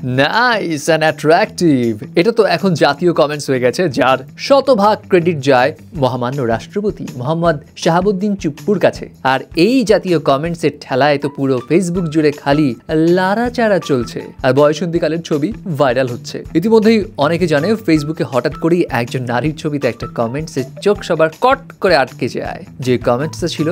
Nice and attractive, এটা তো এখন জাতীয় কমেন্টস হয়ে গেছে, যার শতভাগ ক্রেডিট যায় মহামান্য রাষ্ট্রপতি মোহাম্মদ শাহাবুদ্দিন চুপ্পুর কাছে। আর এই জাতীয় কমেন্টসের ঠেলায় তো পুরো ফেসবুক জুড়ে খালি লাড়াচাড়া চলছে আর বয়সন্ধিকালের ছবি ভাইরাল হচ্ছে। ইতিমধ্যেই অনেকে জানে ফেসবুকে হঠাৎ করেই একজন নারীর ছবিতে একটা কমেন্টসের চোখ সবার কট করে আটকে যায়, যে কমেন্টসটা ছিল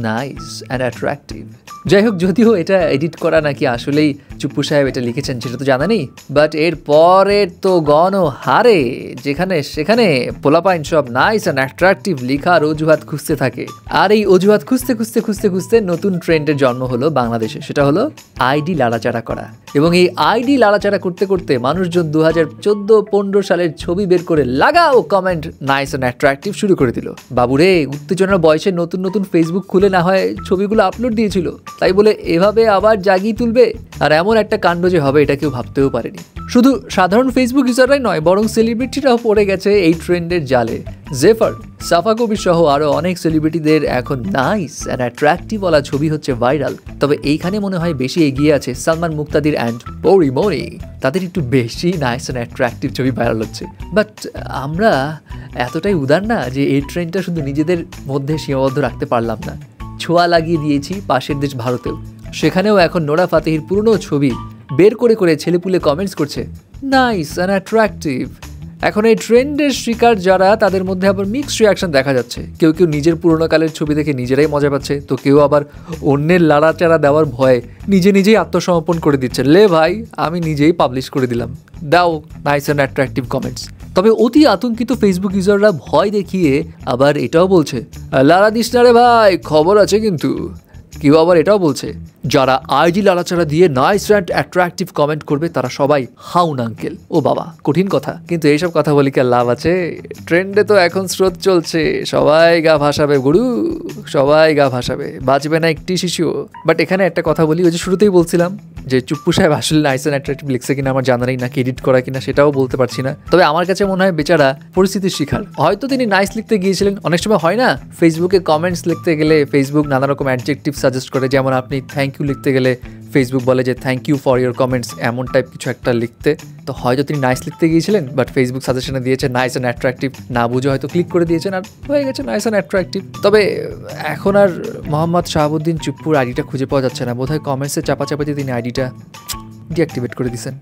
নাইস অ্যান্ড অ্যাট্রাকটিভ। যাই হোক, যদিও এটা এডিট করা নাকি আসলেই চুপ্পু সাহেব এটা লিখেছেন সেটা তো জানা নেই, বাট এর পরের তো গণহারে যেখানে সেখানে পোলাপাইন সব নাইস অ্যান্ড অ্যাট্রাকটিভ লিখার অজুহাত খুঁজতে থাকে। আর এই অজুহাত খুঁজতে খুঁজতে খুঁজতে খুঁজতে নতুন ট্রেন্ডের জন্ম হলো বাংলাদেশে, সেটা হলো আইডি লাড়াচাড়া করা। এবং এই আইডি লাড়াচাড়া করতে করতে মানুষজন 2014-15 সালের ছবি বের করে লাগাও কমেন্ট নাইস অ্যান্ড অ্যাট্রাকটিভ শুরু করে দিল। বাবুরে, উত্তেজনার বয়সে নতুন নতুন ফেসবুক খুলে না হয় ছবিগুলো আপলোড দিয়েছিল, তাই বলে এভাবে আবার জাগিয়ে তুলবে? আর এমন একটা কাণ্ড যে হবে এটা কেউ ভাবতেও পারেনি। শুধু সাধারণ ফেসবুক ইউজাররাই নয়, বরং সেলিব্রিটিরাও পড়ে গেছে এই ট্রেন্ডের জালে। জেফার, সাফা কবির সহ আরও অনেক সেলিব্রিটিদের এখন নাইস অ্যান্ড অ্যাট্রাকটিভ ওয়ালা ছবি হচ্ছে ভাইরাল। তবে এইখানে মনে হয় বেশি এগিয়ে আছে সালমান মুক্তাদির অ্যান্ড পরিমণি, তাদের একটু বেশি নাইস অ্যান্ড অ্যাট্রাকটিভ ছবি ভাইরাল হচ্ছে। বাট আমরা এতটাই উদার না যে এই ট্রেন্ডটা শুধু নিজেদের মধ্যে সীমাবদ্ধ রাখতে পারলাম না, ছোঁয়া লাগিয়ে দিয়েছি পাশের দেশ ভারতেও। সেখানেও এখন নোরা ফাতেহির পুরনো ছবি বের করে করে ছেলেপুলে কমেন্টস করছে নাইস অ্যান্ড অ্যাট্রাকটিভ। এখন এই ট্রেন্ডের শিকার যারা, তাদের মধ্যে আবার মিক্সড রিয়াকশন দেখা যাচ্ছে। কেউ কেউ নিজের পুরোনো কালের ছবি দেখে নিজেরাই মজা পাচ্ছে, তো কেউ আবার অন্যের লাড়াচাড়া দেওয়ার ভয়ে নিজেই আত্মসমর্পণ করে দিচ্ছে। লে ভাই, আমি নিজেই পাবলিশ করে দিলাম, দাও নাইস অ্যান্ড অ্যাট্রাকটিভ কমেন্টস। তবে অতি আতঙ্কিত ফেসবুক ইউজাররা ভয় দেখিয়ে আবার এটাও বলছে লাড়া দিস না রে ভাই, খবর আছে কিন্তু। কেউ আবার এটাও বলছে যারা আইডি লাড়াচাড়া দিয়ে নাইস অ্যান্ড অ্যাট্রাকটিভ কমেন্ট করবে তারা সবাই হাউন আঙ্কেল। ও বাবা, কঠিন কথা, কিন্তু এইসব কথা বলি কি আর লাভ আছে? ট্রেন্ডে তো এখন স্রোত চলছে, সবাই গা ভাসাবে গুরু, সবাই গা ভাসাবে, বাঁচবে না একটি শিশু। বাট এখানে একটা কথা বলি, ওই যে শুরুতেই বলছিলাম যে চুপ্পু সাহেব আসলে নাইস অ্যান্ড অ্যাট্রাকটিভ লিখছে কিনা আমার জানা নেই, নাকি এডিট করা কিনা সেটাও বলতে পারছি না। তবে আমার কাছে মনে হয় বেচারা পরিস্থিতির শিকার। হয়তো তিনি নাইস লিখতে গিয়েছিলেন, অনেক সময় হয় না ফেসবুকে কমেন্টস লিখতে গেলে ফেসবুক নানা রকম অ্যাডজেক্টিভ সাজেস্ট করে, যেমন আপনি থ্যাংক ইউ লিখতে গেলে ফেসবুক বলে যে thank you for your comments, এমন টাইপ কিছু একটা লিখতে। তো হয়তো তিনি নাইস লিখতে গিয়েছিলেন, বাট ফেসবুক সাজেশনে দিয়েছে নাইস অ্যান্ড অ্যাট্রাকটিভ, না বুঝে হয়তো ক্লিক করে দিয়েছেন আর হয়ে গেছে নাইস অ্যান্ড অ্যাট্রাকটিভ। তবে এখন আর মোহাম্মদ শাহাবুদ্দিন চুপ্পুর আইডিটা খুঁজে পাওয়া যাচ্ছে না, বোধহয় কমেন্টসে চাপাচাপাতে তিনি আইডিটা ডিঅ্যাক্টিভেট করে দিয়েছেন।